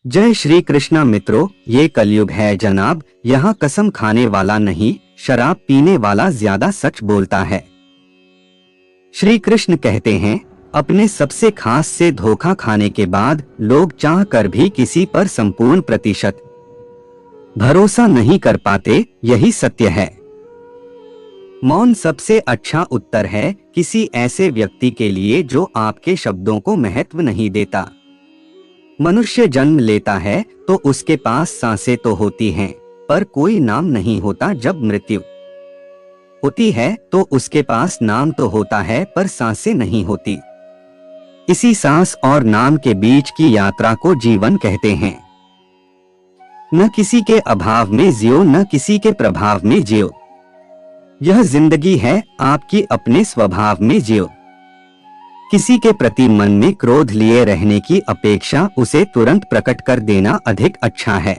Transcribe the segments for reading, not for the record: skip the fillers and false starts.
जय श्री कृष्णा मित्रों, ये कलयुग है जनाब। यहाँ कसम खाने वाला नहीं, शराब पीने वाला ज्यादा सच बोलता है। श्री कृष्ण कहते हैं, अपने सबसे खास से धोखा खाने के बाद लोग चाह कर भी किसी पर संपूर्ण प्रतिशत भरोसा नहीं कर पाते। यही सत्य है। मौन सबसे अच्छा उत्तर है किसी ऐसे व्यक्ति के लिए जो आपके शब्दों को महत्व नहीं देता। मनुष्य जन्म लेता है तो उसके पास सांसें तो होती हैं, पर कोई नाम नहीं होता। जब मृत्यु होती है तो उसके पास नाम तो होता है, पर सांसें नहीं होती। इसी सांस और नाम के बीच की यात्रा को जीवन कहते हैं। न किसी के अभाव में जियो, न किसी के प्रभाव में जियो। यह जिंदगी है, आपकी अपने स्वभाव में जियो। किसी के प्रति मन में क्रोध लिए रहने की अपेक्षा उसे तुरंत प्रकट कर देना अधिक अच्छा है।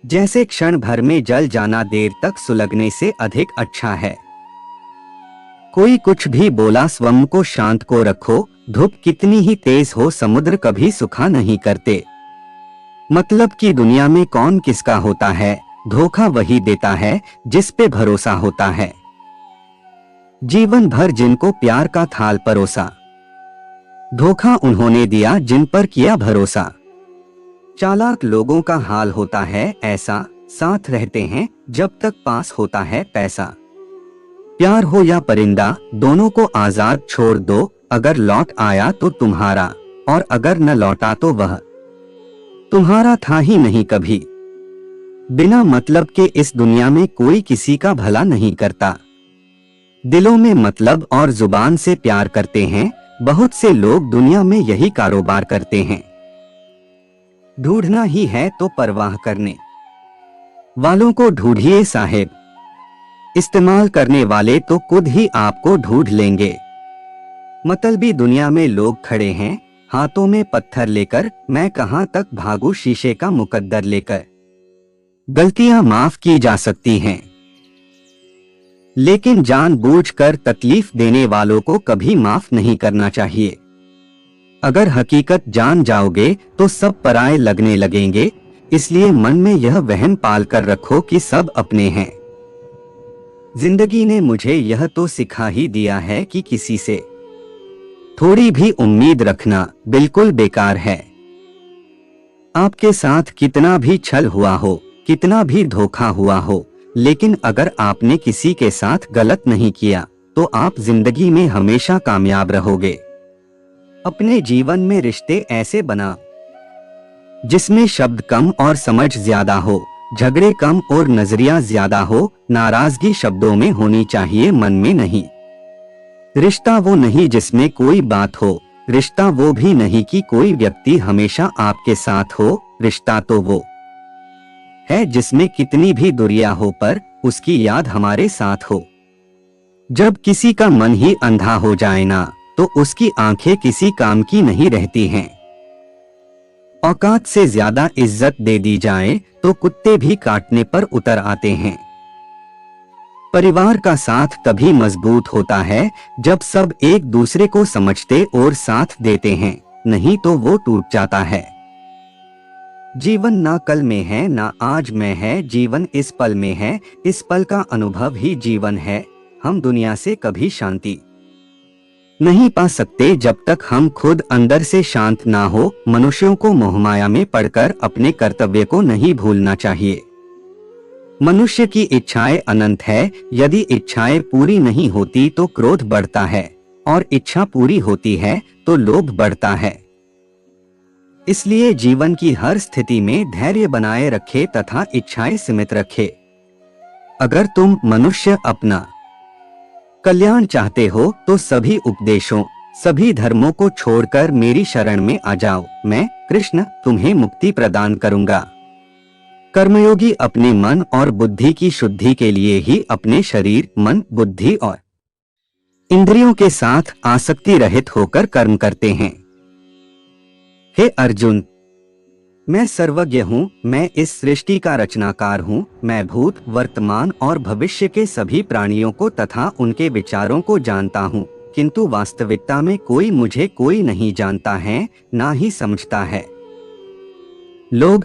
जैसे क्षण भर में जल जाना देर तक सुलगने से अधिक अच्छा है। कोई कुछ भी बोला, स्वयं को शांत को रखो। धूप कितनी ही तेज हो, समुद्र कभी सूखा नहीं करते। मतलब की दुनिया में कौन किसका होता है, धोखा वही देता है जिस पे भरोसा होता है। जीवन भर जिनको प्यार का थाल परोसा, धोखा उन्होंने दिया जिन पर किया भरोसा। चालाक लोगों का हाल होता है ऐसा, साथ रहते हैं जब तक पास होता है पैसा। प्यार हो या परिंदा, दोनों को आजाद छोड़ दो। अगर लौट आया तो तुम्हारा, और अगर न लौटा तो वह तुम्हारा था ही नहीं कभी। बिना मतलब के इस दुनिया में कोई किसी का भला नहीं करता। दिलों में मतलब और जुबान से प्यार करते हैं। बहुत से लोग दुनिया में यही कारोबार करते हैं। ढूंढना ही है तो परवाह करने वालों को ढूंढिए साहेब। इस्तेमाल करने वाले तो खुद ही आपको ढूंढ लेंगे। मतलबी दुनिया में लोग खड़े हैं हाथों में पत्थर लेकर। मैं कहां तक भागूं शीशे का मुकद्दर लेकर। गलतियां माफ की जा सकती हैं, लेकिन जानबूझकर तकलीफ देने वालों को कभी माफ नहीं करना चाहिए। अगर हकीकत जान जाओगे तो सब पराये लगने लगेंगे। इसलिए मन में यह वहम पाल कर रखो कि सब अपने हैं। जिंदगी ने मुझे यह तो सिखा ही दिया है कि किसी से थोड़ी भी उम्मीद रखना बिल्कुल बेकार है। आपके साथ कितना भी छल हुआ हो, कितना भी धोखा हुआ हो, लेकिन अगर आपने किसी के साथ गलत नहीं किया तो आप जिंदगी में हमेशा कामयाब रहोगे। अपने जीवन में रिश्ते ऐसे बना जिसमें शब्द कम और समझ ज्यादा हो, झगड़े कम और नजरिया ज्यादा हो। नाराजगी शब्दों में होनी चाहिए, मन में नहीं। रिश्ता वो नहीं जिसमें कोई बात हो, रिश्ता वो भी नहीं कि कोई व्यक्ति हमेशा आपके साथ हो। रिश्ता तो वो है जिसमें कितनी भी दूरियां हो पर उसकी याद हमारे साथ हो। जब किसी का मन ही अंधा हो जाए ना, तो उसकी आंखें किसी काम की नहीं रहती हैं। औकात से ज्यादा इज्जत दे दी जाए तो कुत्ते भी काटने पर उतर आते हैं। परिवार का साथ तभी मजबूत होता है जब सब एक दूसरे को समझते और साथ देते हैं, नहीं तो वो टूट जाता है। जीवन ना कल में है ना आज में है, जीवन इस पल में है। इस पल का अनुभव ही जीवन है। हम दुनिया से कभी शांति नहीं पा सकते जब तक हम खुद अंदर से शांत ना हो। मनुष्यों को मोहमाया में पड़कर अपने कर्तव्य को नहीं भूलना चाहिए। मनुष्य की इच्छाएं अनंत है। यदि इच्छाएं पूरी नहीं होती तो क्रोध बढ़ता है, और इच्छा पूरी होती है तो लोभ बढ़ता है। इसलिए जीवन की हर स्थिति में धैर्य बनाए रखे तथा इच्छाएं सीमित रखे। अगर तुम मनुष्य अपना कल्याण चाहते हो तो सभी उपदेशों, सभी धर्मों को छोड़कर मेरी शरण में आ जाओ। मैं कृष्ण तुम्हें मुक्ति प्रदान करूंगा। कर्मयोगी अपने मन और बुद्धि की शुद्धि के लिए ही अपने शरीर, मन, बुद्धि और इंद्रियों के साथ आसक्ति रहित होकर कर्म करते हैं। हे अर्जुन, मैं सर्वज्ञ हूँ, मैं इस सृष्टि का रचनाकार हूँ। मैं भूत, वर्तमान और भविष्य के सभी प्राणियों को तथा उनके विचारों को जानता हूँ, किंतु वास्तविकता में कोई मुझे कोई नहीं जानता है, ना ही समझता है। लोग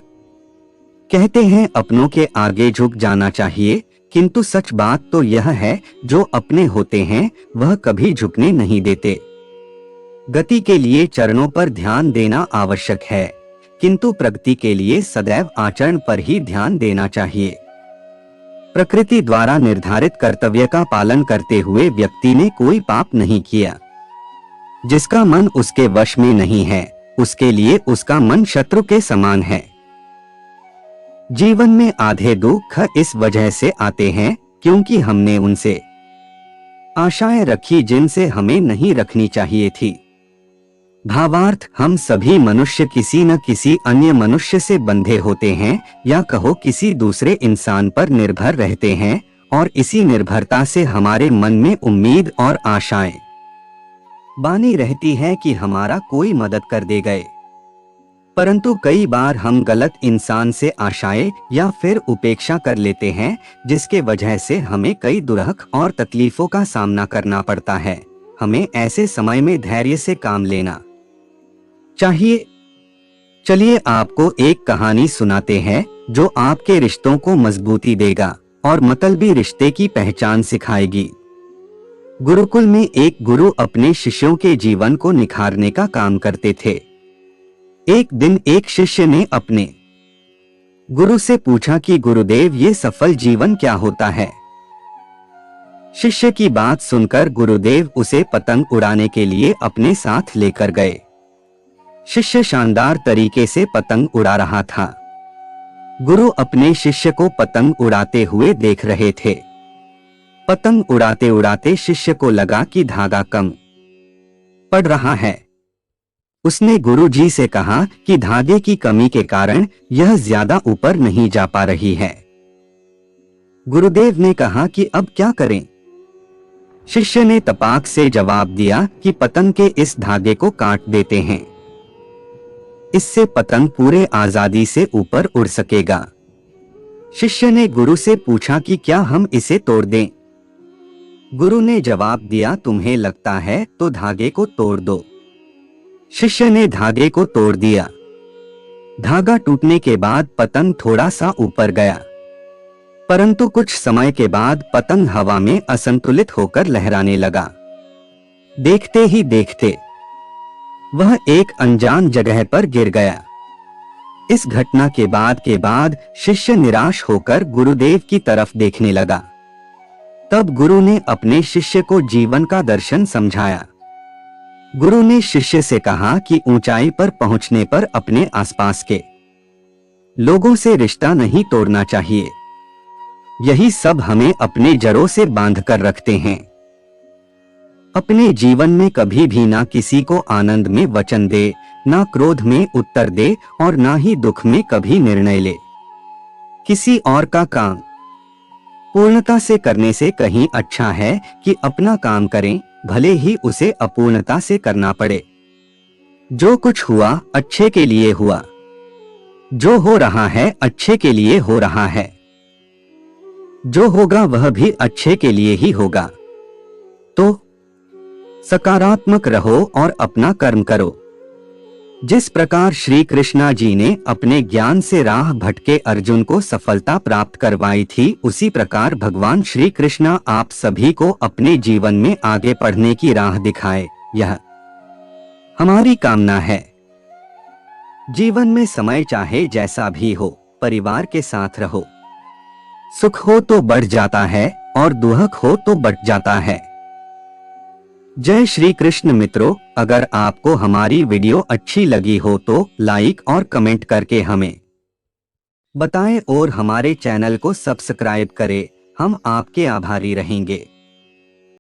कहते हैं अपनों के आगे झुक जाना चाहिए, किंतु सच बात तो यह है जो अपने होते हैं वह कभी झुकने नहीं देते। गति के लिए चरणों पर ध्यान देना आवश्यक है, किंतु प्रगति के लिए सदैव आचरण पर ही ध्यान देना चाहिए। प्रकृति द्वारा निर्धारित कर्तव्य का पालन करते हुए व्यक्ति ने कोई पाप नहीं किया। जिसका मन उसके वश में नहीं है, उसके लिए उसका मन शत्रु के समान है। जीवन में आधे दुख इस वजह से आते हैं क्योंकि हमने उनसे आशाएं रखी जिनसे हमें नहीं रखनी चाहिए थी। भावार्थ, हम सभी मनुष्य किसी न किसी अन्य मनुष्य से बंधे होते हैं, या कहो किसी दूसरे इंसान पर निर्भर रहते हैं, और इसी निर्भरता से हमारे मन में उम्मीद और आशाएं बानी रहती है कि हमारा कोई मदद कर दे गए। परंतु कई बार हम गलत इंसान से आशाएं या फिर उपेक्षा कर लेते हैं, जिसके वजह से हमें कई दुर्ख और तकलीफों का सामना करना पड़ता है। हमें ऐसे समय में धैर्य से काम लेना चाहिए। चलिए आपको एक कहानी सुनाते हैं जो आपके रिश्तों को मजबूती देगा और मतलबी रिश्ते की पहचान सिखाएगी। गुरुकुल में एक गुरु अपने शिष्यों के जीवन को निखारने का काम करते थे। एक दिन एक शिष्य ने अपने गुरु से पूछा कि गुरुदेव, ये सफल जीवन क्या होता है? शिष्य की बात सुनकर गुरुदेव उसे पतंग उड़ाने के लिए अपने साथ लेकर गए। शिष्य शानदार तरीके से पतंग उड़ा रहा था। गुरु अपने शिष्य को पतंग उड़ाते हुए देख रहे थे। पतंग उड़ाते उड़ाते शिष्य को लगा कि धागा कम पड़ रहा है। उसने गुरुजी से कहा कि धागे की कमी के कारण यह ज्यादा ऊपर नहीं जा पा रही है। गुरुदेव ने कहा कि अब क्या करें? शिष्य ने तपाक से जवाब दिया कि पतंग के इस धागे को काट देते हैं, इससे पतंग पूरे आजादी से ऊपर उड़ सकेगा। शिष्य ने गुरु से पूछा कि क्या हम इसे तोड़ दें? गुरु ने जवाब दिया, तुम्हें लगता है तो धागे को तोड़ दो। शिष्य ने धागे को तोड़ दिया। धागा टूटने के बाद पतंग थोड़ा सा ऊपर गया, परंतु कुछ समय के बाद पतंग हवा में असंतुलित होकर लहराने लगा। देखते ही देखते वह एक अनजान जगह पर गिर गया। इस घटना के बाद शिष्य निराश होकर गुरुदेव की तरफ देखने लगा। तब गुरु ने अपने शिष्य को जीवन का दर्शन समझाया। गुरु ने शिष्य से कहा कि ऊंचाई पर पहुंचने पर अपने आसपास के लोगों से रिश्ता नहीं तोड़ना चाहिए। यही सब हमें अपने जड़ों से बांध कर रखते हैं। अपने जीवन में कभी भी ना किसी को आनंद में वचन दे, ना क्रोध में उत्तर दे, और ना ही दुख में कभी निर्णय ले। किसी और का काम पूर्णता से करने से कहीं अच्छा है कि अपना काम करें, भले ही उसे अपूर्णता से करना पड़े। जो कुछ हुआ अच्छे के लिए हुआ, जो हो रहा है अच्छे के लिए हो रहा है, जो होगा वह भी अच्छे के लिए ही होगा। तो सकारात्मक रहो और अपना कर्म करो। जिस प्रकार श्री कृष्णा जी ने अपने ज्ञान से राह भटके अर्जुन को सफलता प्राप्त करवाई थी, उसी प्रकार भगवान श्री कृष्णा आप सभी को अपने जीवन में आगे बढ़ने की राह दिखाए, यह हमारी कामना है। जीवन में समय चाहे जैसा भी हो, परिवार के साथ रहो। सुख हो तो बढ़ जाता है और दुख हो तो बढ़ जाता है। जय श्री कृष्ण मित्रों, अगर आपको हमारी वीडियो अच्छी लगी हो तो लाइक और कमेंट करके हमें बताएं और हमारे चैनल को सब्सक्राइब करें। हम आपके आभारी रहेंगे।